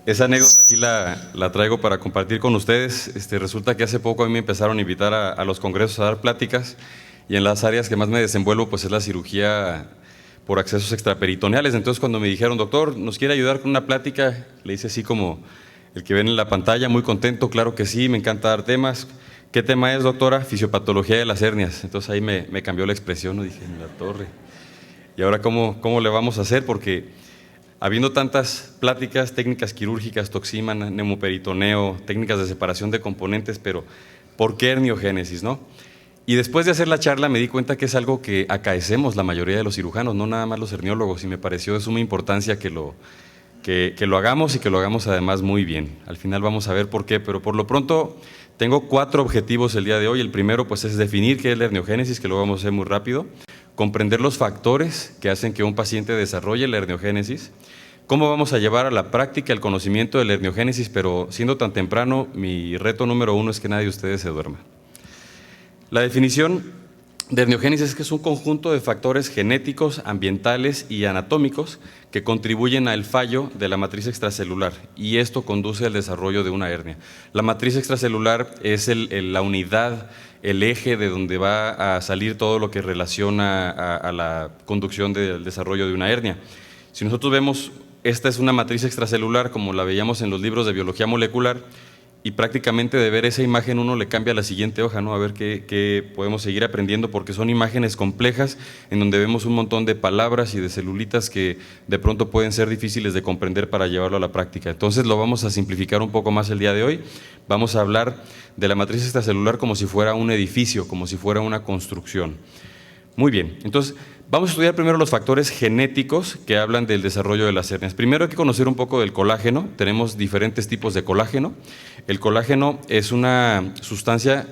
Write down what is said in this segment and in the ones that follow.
Esa anécdota aquí la traigo para compartir con ustedes. Resulta que hace poco a mí me empezaron a invitar a los congresos a dar pláticas, y en las áreas que más me desenvuelvo pues es la cirugía por accesos extraperitoneales. Entonces cuando me dijeron, doctor, ¿nos quiere ayudar con una plática? Le hice así como el que ven en la pantalla, muy contento, claro que sí, me encanta dar temas. ¿Qué tema es, doctora? Fisiopatología de las hernias. Entonces ahí me cambió la expresión, ¿no? Dije, en la torre. ¿Y ahora cómo le vamos a hacer? Porque habiendo tantas pláticas, técnicas quirúrgicas, toxima, neumoperitoneo, técnicas de separación de componentes, pero ¿por qué herniogénesis, no? Y después de hacer la charla me di cuenta que es algo que acaecemos la mayoría de los cirujanos, no nada más los herniólogos, y me pareció de suma importancia que lo hagamos, y que lo hagamos además muy bien. Al final vamos a ver por qué, pero por lo pronto tengo 4 objetivos el día de hoy. El primero pues es definir qué es la herniogénesis, que lo vamos a hacer muy rápido, comprender los factores que hacen que un paciente desarrolle la herniogénesis, cómo vamos a llevar a la práctica el conocimiento de la herniogénesis, pero siendo tan temprano, mi reto número 1 es que nadie de ustedes se duerma. La definición de herniogénesis es que es un conjunto de factores genéticos, ambientales y anatómicos que contribuyen al fallo de la matriz extracelular, y esto conduce al desarrollo de una hernia. La matriz extracelular es la unidad, el eje de donde va a salir todo lo que relaciona a la conducción del desarrollo de una hernia. Si nosotros vemos, esta es una matriz extracelular como la veíamos en los libros de biología molecular, y prácticamente de ver esa imagen uno le cambia a la siguiente hoja, ¿no? A ver qué podemos seguir aprendiendo, porque son imágenes complejas en donde vemos un montón de palabras y de celulitas que de pronto pueden ser difíciles de comprender para llevarlo a la práctica. Entonces lo vamos a simplificar un poco más el día de hoy. Vamos a hablar de la matriz extracelular como si fuera un edificio, como si fuera una construcción. Muy bien, entonces vamos a estudiar primero los factores genéticos que hablan del desarrollo de las hernias. Primero hay que conocer un poco del colágeno. Tenemos diferentes tipos de colágeno. El colágeno es una sustancia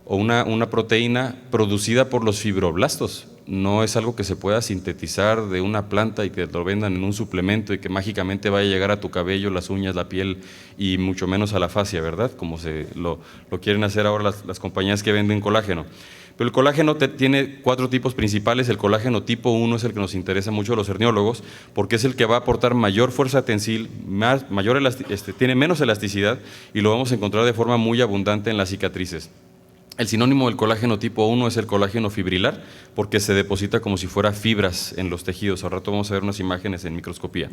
o una proteína producida por los fibroblastos. No es algo que se pueda sintetizar de una planta y que lo vendan en un suplemento y que mágicamente vaya a llegar a tu cabello, las uñas, la piel y mucho menos a la fascia, ¿verdad? Como lo quieren hacer ahora las compañías que venden colágeno. Pero el colágeno tiene 4 tipos principales. El colágeno tipo 1 es el que nos interesa mucho a los herniólogos, porque es el que va a aportar mayor fuerza tensil, tiene menos elasticidad, y lo vamos a encontrar de forma muy abundante en las cicatrices. El sinónimo del colágeno tipo 1 es el colágeno fibrilar, porque se deposita como si fuera fibras en los tejidos. Al rato vamos a ver unas imágenes en microscopía.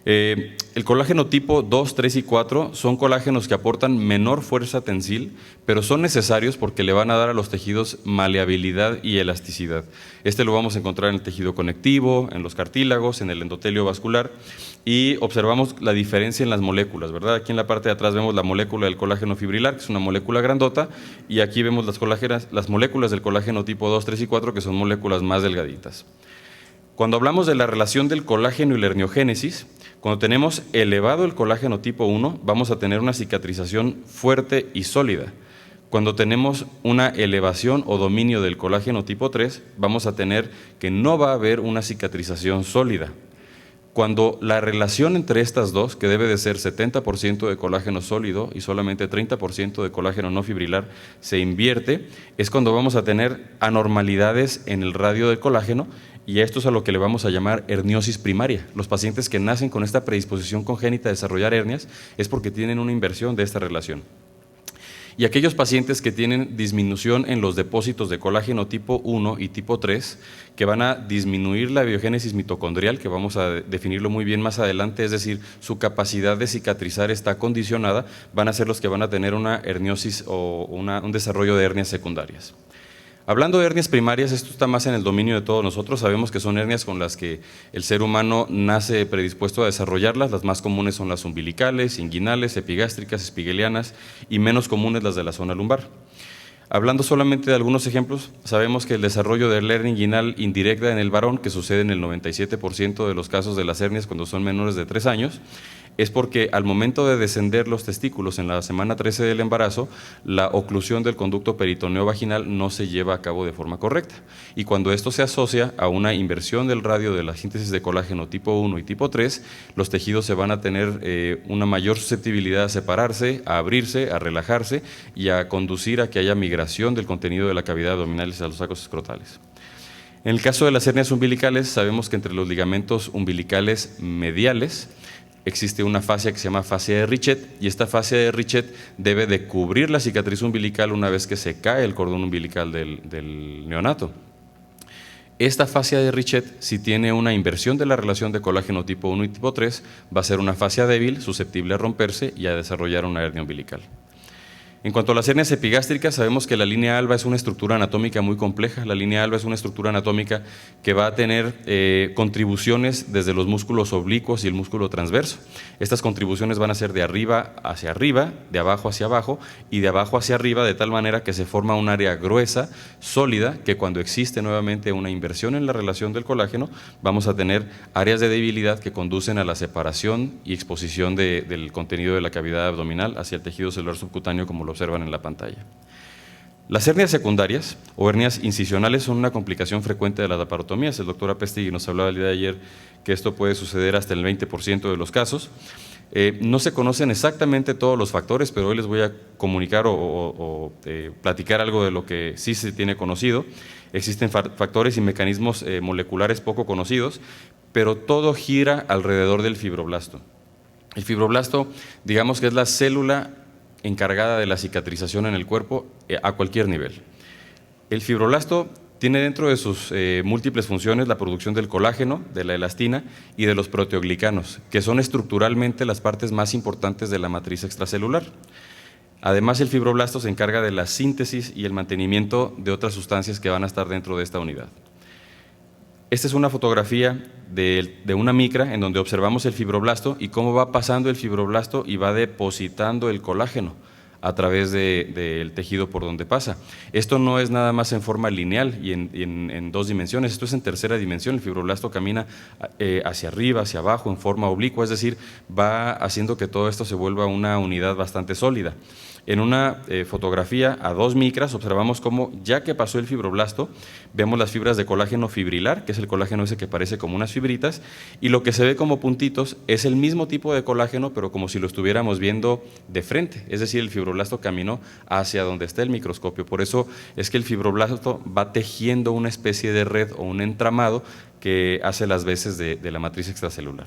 El colágeno tipo 2, 3 y 4 son colágenos que aportan menor fuerza tensil, pero son necesarios porque le van a dar a los tejidos maleabilidad y elasticidad. Lo vamos a encontrar en el tejido conectivo, en los cartílagos, en el endotelio vascular, y observamos la diferencia en las moléculas, ¿verdad? Aquí en la parte de atrás vemos la molécula del colágeno fibrilar, que es una molécula grandota, y aquí vemos las moléculas del colágeno tipo 2, 3 y 4, que son moléculas más delgaditas. Cuando hablamos de la relación del colágeno y la herniogénesis, cuando tenemos elevado el colágeno tipo 1, vamos a tener una cicatrización fuerte y sólida. Cuando tenemos una elevación o dominio del colágeno tipo 3, vamos a tener que no va a haber una cicatrización sólida. Cuando la relación entre estas dos, que debe de ser 70% de colágeno sólido y solamente 30% de colágeno no fibrilar, se invierte, es cuando vamos a tener anormalidades en el radio del colágeno, y esto es a lo que le vamos a llamar herniosis primaria. Los pacientes que nacen con esta predisposición congénita a desarrollar hernias es porque tienen una inversión de esta relación. Y aquellos pacientes que tienen disminución en los depósitos de colágeno tipo 1 y tipo 3, que van a disminuir la biogénesis mitocondrial, que vamos a definirlo muy bien más adelante, es decir, su capacidad de cicatrizar está condicionada, van a ser los que van a tener una herniosis o un desarrollo de hernias secundarias. Hablando de hernias primarias, esto está más en el dominio de todos nosotros. Sabemos que son hernias con las que el ser humano nace predispuesto a desarrollarlas. Las más comunes son las umbilicales, inguinales, epigástricas, espiguelianas, y menos comunes las de la zona lumbar. Hablando solamente de algunos ejemplos, sabemos que el desarrollo de la hernia inguinal indirecta en el varón, que sucede en el 97% de los casos de las hernias cuando son menores de 3 años, es porque al momento de descender los testículos en la semana 13 del embarazo, la oclusión del conducto peritoneo vaginal no se lleva a cabo de forma correcta. Y cuando esto se asocia a una inversión del radio de la síntesis de colágeno tipo 1 y tipo 3, los tejidos se van a tener una mayor susceptibilidad a separarse, a abrirse, a relajarse y a conducir a que haya migración del contenido de la cavidad abdominal hacia los sacos escrotales. En el caso de las hernias umbilicales, sabemos que entre los ligamentos umbilicales mediales existe una fascia que se llama fascia de Richet, y esta fascia de Richet debe de cubrir la cicatriz umbilical una vez que se cae el cordón umbilical del neonato. Esta fascia de Richet, si tiene una inversión de la relación de colágeno tipo 1 y tipo 3, va a ser una fascia débil, susceptible a romperse y a desarrollar una hernia umbilical. En cuanto a las hernias epigástricas, sabemos que la línea alba es una estructura anatómica muy compleja. La línea alba es una estructura anatómica que va a tener contribuciones desde los músculos oblicuos y el músculo transverso. Estas contribuciones van a ser de arriba hacia arriba, de abajo hacia abajo y de abajo hacia arriba, de tal manera que se forma un área gruesa, sólida, que cuando existe nuevamente una inversión en la relación del colágeno, vamos a tener áreas de debilidad que conducen a la separación y exposición del contenido de la cavidad abdominal hacia el tejido celular subcutáneo, como lo observan en la pantalla. Las hernias secundarias o hernias incisionales son una complicación frecuente de las laparotomías. El doctor Apestegui nos hablaba el día de ayer que esto puede suceder hasta el 20% de los casos. No se conocen exactamente todos los factores, pero hoy les voy a comunicar o platicar algo de lo que sí se tiene conocido. Existen factores y mecanismos moleculares poco conocidos, pero todo gira alrededor del fibroblasto. El fibroblasto, digamos que es la célula encargada de la cicatrización en el cuerpo a cualquier nivel. El fibroblasto tiene dentro de sus múltiples funciones la producción del colágeno, de la elastina y de los proteoglicanos, que son estructuralmente las partes más importantes de la matriz extracelular. Además, el fibroblasto se encarga de la síntesis y el mantenimiento de otras sustancias que van a estar dentro de esta unidad. Esta es una fotografía de una micra en donde observamos el fibroblasto y cómo va pasando el fibroblasto y va depositando el colágeno a través del tejido por donde pasa. Esto no es nada más en forma lineal y en dos dimensiones, esto es en tercera dimensión. El fibroblasto camina hacia arriba, hacia abajo, en forma oblicua, es decir, va haciendo que todo esto se vuelva una unidad bastante sólida. En una fotografía a 2 micras observamos cómo, ya que pasó el fibroblasto, vemos las fibras de colágeno fibrilar, que es el colágeno ese que parece como unas fibritas, y lo que se ve como puntitos es el mismo tipo de colágeno, pero como si lo estuviéramos viendo de frente, es decir, el fibroblasto caminó hacia donde está el microscopio. Por eso es que el fibroblasto va tejiendo una especie de red o un entramado que hace las veces de la matriz extracelular.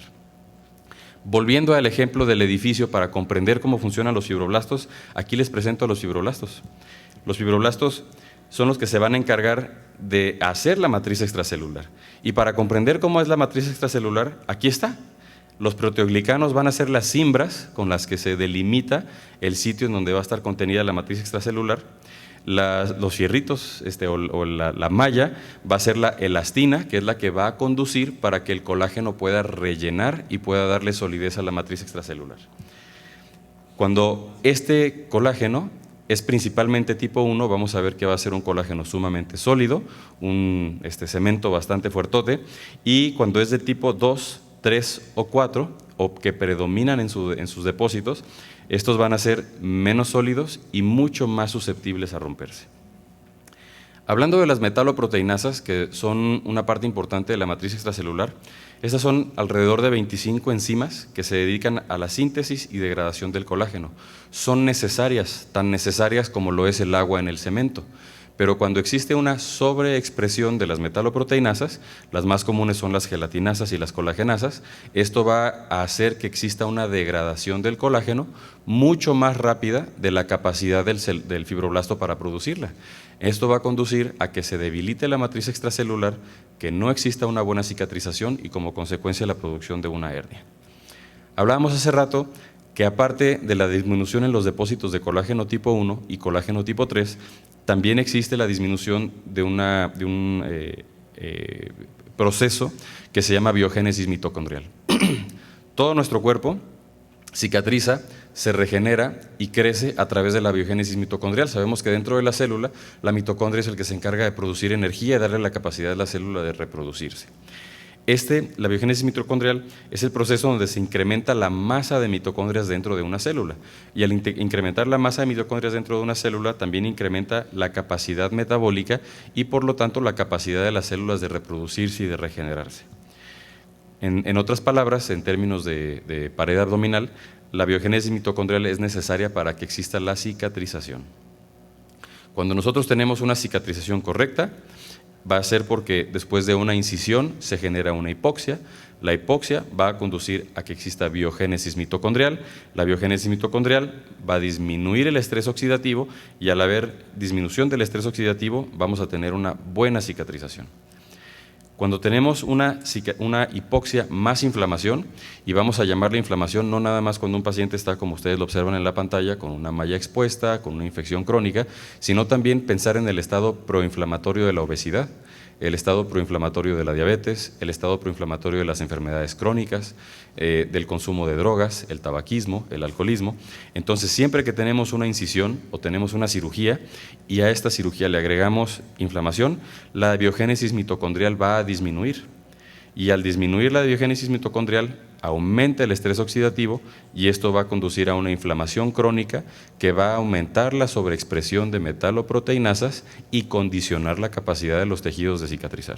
Volviendo al ejemplo del edificio para comprender cómo funcionan los fibroblastos, aquí les presento a los fibroblastos. Los fibroblastos son los que se van a encargar de hacer la matriz extracelular. Y para comprender cómo es la matriz extracelular, aquí está. Los proteoglicanos van a ser las cimbras con las que se delimita el sitio en donde va a estar contenida la matriz extracelular. Los fierritos la malla va a ser la elastina, que es la que va a conducir para que el colágeno pueda rellenar y pueda darle solidez a la matriz extracelular. Cuando este colágeno es principalmente tipo 1, vamos a ver que va a ser un colágeno sumamente sólido, un cemento bastante fuertote, y cuando es de tipo 2, 3 o 4, o que predominan en sus depósitos, estos van a ser menos sólidos y mucho más susceptibles a romperse. Hablando de las metaloproteinasas, que son una parte importante de la matriz extracelular, estas son alrededor de 25 enzimas que se dedican a la síntesis y degradación del colágeno. Son necesarias, tan necesarias como lo es el agua en el cemento. Pero cuando existe una sobreexpresión de las metaloproteinasas, las más comunes son las gelatinasas y las colagenasas, esto va a hacer que exista una degradación del colágeno mucho más rápida de la capacidad del fibroblasto para producirla. Esto va a conducir a que se debilite la matriz extracelular, que no exista una buena cicatrización y como consecuencia la producción de una hernia. Hablábamos hace rato que aparte de la disminución en los depósitos de colágeno tipo 1 y colágeno tipo 3, también existe la disminución de un proceso que se llama biogénesis mitocondrial. Todo nuestro cuerpo cicatriza, se regenera y crece a través de la biogénesis mitocondrial. Sabemos que dentro de la célula, la mitocondria es el que se encarga de producir energía y darle la capacidad a la célula de reproducirse. La biogénesis mitocondrial es el proceso donde se incrementa la masa de mitocondrias dentro de una célula, y al incrementar la masa de mitocondrias dentro de una célula también incrementa la capacidad metabólica y por lo tanto la capacidad de las células de reproducirse y de regenerarse. En otras palabras, en términos de pared abdominal, la biogénesis mitocondrial es necesaria para que exista la cicatrización. Cuando nosotros tenemos una cicatrización correcta, va a ser porque después de una incisión se genera una hipoxia. La hipoxia va a conducir a que exista biogénesis mitocondrial. La biogénesis mitocondrial va a disminuir el estrés oxidativo y al haber disminución del estrés oxidativo vamos a tener una buena cicatrización. Cuando tenemos una hipoxia más inflamación, y vamos a llamarle inflamación no nada más cuando un paciente está, como ustedes lo observan en la pantalla, con una malla expuesta, con una infección crónica, sino también pensar en el estado proinflamatorio de la obesidad, el estado proinflamatorio de la diabetes, el estado proinflamatorio de las enfermedades crónicas, del consumo de drogas, el tabaquismo, el alcoholismo. Entonces, siempre que tenemos una incisión o tenemos una cirugía y a esta cirugía le agregamos inflamación, la biogénesis mitocondrial va a disminuir. Y al disminuir la biogénesis mitocondrial, aumenta el estrés oxidativo y esto va a conducir a una inflamación crónica que va a aumentar la sobreexpresión de metaloproteinasas y condicionar la capacidad de los tejidos de cicatrizar.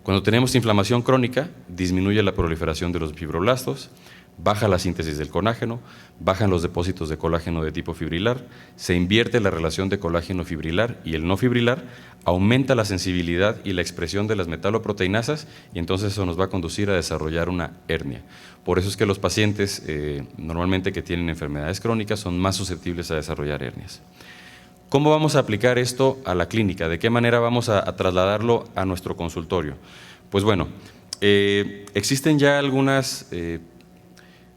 Cuando tenemos inflamación crónica, disminuye la proliferación de los fibroblastos, baja la síntesis del colágeno, bajan los depósitos de colágeno de tipo fibrilar, se invierte la relación de colágeno fibrilar y el no fibrilar, aumenta la sensibilidad y la expresión de las metaloproteinasas y entonces eso nos va a conducir a desarrollar una hernia. Por eso es que los pacientes normalmente que tienen enfermedades crónicas son más susceptibles a desarrollar hernias. ¿Cómo vamos a aplicar esto a la clínica? ¿De qué manera vamos a trasladarlo a nuestro consultorio? Pues bueno, existen ya algunas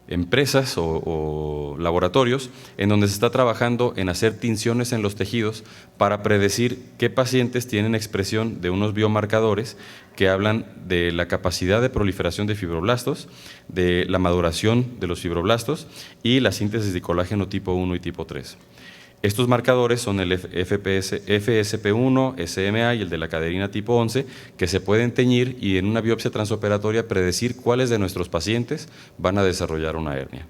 empresas o laboratorios en donde se está trabajando en hacer tinciones en los tejidos para predecir qué pacientes tienen expresión de unos biomarcadores que hablan de la capacidad de proliferación de fibroblastos, de la maduración de los fibroblastos y la síntesis de colágeno tipo 1 y tipo 3. Estos marcadores son el FSP1, SMA y el de la caderina tipo 11, que se pueden teñir y en una biopsia transoperatoria predecir cuáles de nuestros pacientes van a desarrollar una hernia.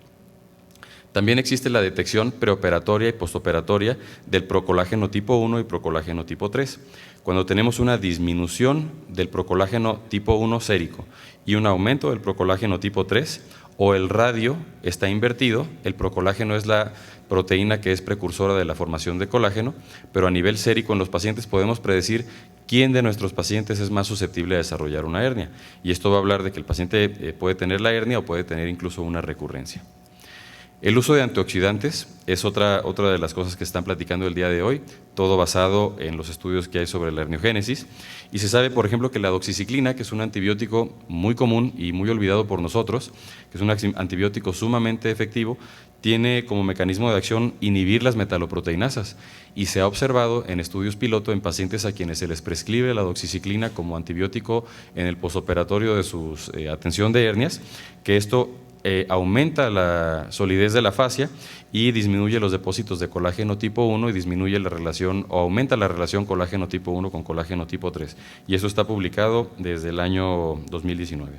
También existe la detección preoperatoria y postoperatoria del procolágeno tipo 1 y procolágeno tipo 3. Cuando tenemos una disminución del procolágeno tipo 1 sérico y un aumento del procolágeno tipo 3, o el radio está invertido, el procolágeno es la proteína que es precursora de la formación de colágeno, pero a nivel sérico en los pacientes podemos predecir quién de nuestros pacientes es más susceptible a desarrollar una hernia. Y esto va a hablar de que el paciente puede tener la hernia o puede tener incluso una recurrencia. El uso de antioxidantes es otra de las cosas que están platicando el día de hoy, todo basado en los estudios que hay sobre la herniogénesis. Y se sabe, por ejemplo, que la doxiciclina, que es un antibiótico muy común y muy olvidado por nosotros, que es un antibiótico sumamente efectivo, tiene como mecanismo de acción inhibir las metaloproteinasas y se ha observado en estudios piloto en pacientes a quienes se les prescribe la doxiciclina como antibiótico en el posoperatorio de su atención de hernias, que esto aumenta la solidez de la fascia y disminuye los depósitos de colágeno tipo 1 y disminuye la relación o aumenta la relación colágeno tipo 1 con colágeno tipo 3. Y eso está publicado desde el año 2019.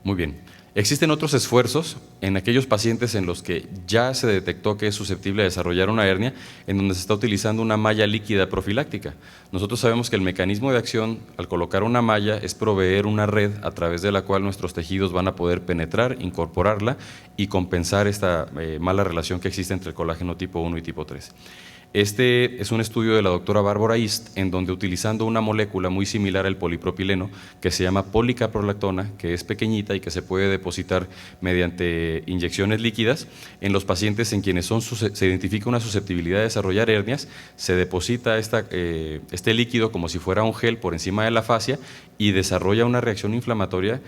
Muy bien. Existen otros esfuerzos en aquellos pacientes en los que ya se detectó que es susceptible de desarrollar una hernia, en donde se está utilizando una malla líquida profiláctica. Nosotros sabemos que el mecanismo de acción al colocar una malla es proveer una red a través de la cual nuestros tejidos van a poder penetrar, incorporarla y compensar esta mala relación que existe entre el colágeno tipo 1 y tipo 3. Este es un estudio de la doctora Bárbara East, en donde utilizando una molécula muy similar al polipropileno, que se llama policaprolactona, que es pequeñita y que se puede depositar mediante inyecciones líquidas, en los pacientes en quienes se identifica una susceptibilidad de desarrollar hernias, se deposita este líquido como si fuera un gel por encima de la fascia y desarrolla una reacción inflamatoria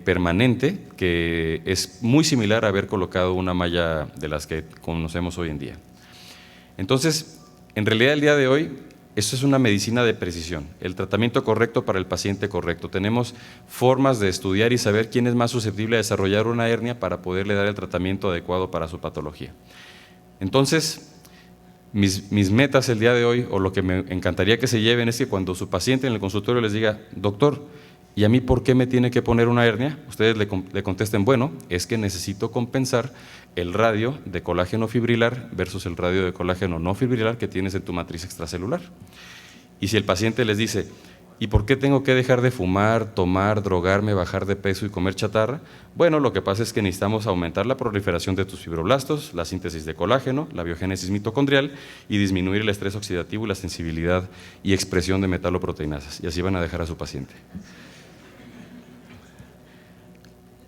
permanente que es muy similar a haber colocado una malla de las que conocemos hoy en día. Entonces, en realidad el día de hoy, esto es una medicina de precisión, el tratamiento correcto para el paciente correcto. Tenemos formas de estudiar y saber quién es más susceptible a desarrollar una hernia para poderle dar el tratamiento adecuado para su patología. Entonces, mis metas el día de hoy, o lo que me encantaría que se lleven, es que cuando su paciente en el consultorio les diga, doctor, ¿y a mí por qué me tiene que poner una hernia? Ustedes le contesten, bueno, es que necesito compensar el radio de colágeno fibrilar versus el radio de colágeno no fibrilar que tienes en tu matriz extracelular. Y si el paciente les dice, ¿Y por qué tengo que dejar de fumar, tomar, drogarme, bajar de peso y comer chatarra? Bueno, lo que pasa es que necesitamos aumentar la proliferación de tus fibroblastos, la síntesis de colágeno, la biogénesis mitocondrial y disminuir el estrés oxidativo y la sensibilidad y expresión de metaloproteinasas. Y así van a dejar a su paciente.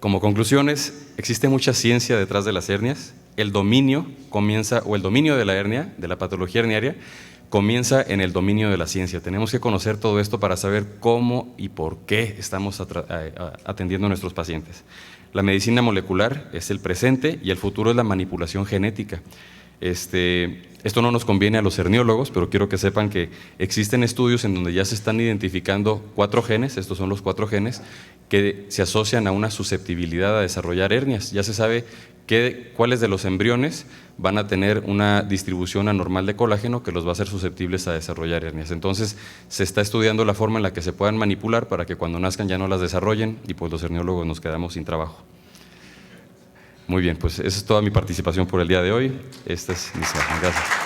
Como conclusiones, existe mucha ciencia detrás de las hernias. El dominio de la hernia, de la patología herniaria, comienza en el dominio de la ciencia. Tenemos que conocer todo esto para saber cómo y por qué estamos atendiendo a nuestros pacientes. La medicina molecular es el presente y el futuro es la manipulación genética. Esto no nos conviene a los herniólogos, pero quiero que sepan que existen estudios en donde ya se están identificando 4 genes, estos son los 4 genes, que se asocian a una susceptibilidad a desarrollar hernias. Ya se sabe cuáles de los embriones van a tener una distribución anormal de colágeno que los va a hacer susceptibles a desarrollar hernias. Entonces, se está estudiando la forma en la que se puedan manipular para que cuando nazcan ya no las desarrollen y pues los herniólogos nos quedamos sin trabajo. Muy bien, pues esa es toda mi participación por el día de hoy. Esta es mi sesión. Gracias.